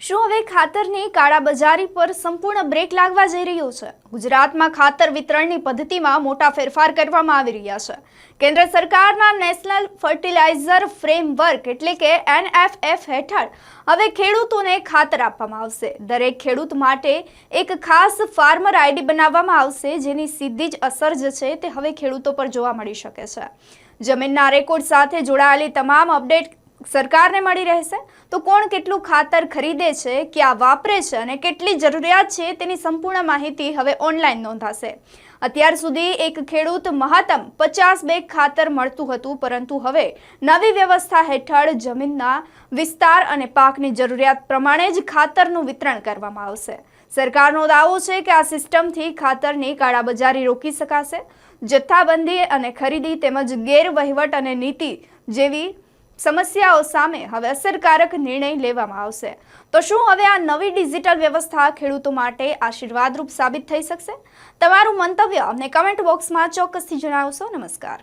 શું હવે ખાતરની કાળાબજારી પર સંપૂર્ણ બ્રેક લાગવા જઈ રહ્યો છે? ગુજરાતમાં ખાતર વિતરણની પદ્ધતિમાં મોટા ફેરફાર કરવામાં આવી રહ્યા છે. કેન્દ્ર સરકારના નેશનલ ફર્ટિલાઇઝર ફ્રેમવર્ક એટલે કે NFF હેઠળ હવે ખેડૂતોને ખાતર આપવામાં આવશે. દરેક ખેડૂત માટે એક ખાસ ફાર્મર આઈડી બનાવવામાં આવશે, જેની સીધી જ અસર જે છે તે હવે ખેડૂતો પર જોવા મળી શકે છે. જમીનના રેકોર્ડ સાથે જોડાયેલી તમામ અપડેટ સરકારને મળી રહેશે. તો કોણ કેટલું ખાતર ખરીદે છે, ક્યાં વાપરે છે અને કેટલી જરૂરિયાત છે તેની સંપૂર્ણ માહિતી હવે ઓનલાઈન નોંધાશે. અત્યાર સુધી એક ખેડૂત મહત્તમ 50 બેગ ખાતર મળતું હતું, પરંતુ હવે નવી વ્યવસ્થા હેઠળ જમીનના વિસ્તાર અને પાકની જરૂરિયાત પ્રમાણે જ ખાતરનું વિતરણ કરવામાં આવશે. સરકારનો દાવો છે કે આ સિસ્ટમથી ખાતરની કાળાબજારી રોકી શકાશે. જથ્થાબંધી અને ખરીદી તેમજ ગેરવહીવટ અને નીતિ જેવી સમસ્યાઓ સામે હવે અસરકારક નિર્ણય લેવામાં આવશે. તો શું હવે આ નવી ડિજિટલ વ્યવસ્થા ખેડૂતો માટે આશીર્વાદરૂપ સાબિત થઈ શકશે? તમારું મંતવ્ય અમને કમેન્ટ બોક્સમાં ચોક્કસથી જણાવશો. નમસ્કાર.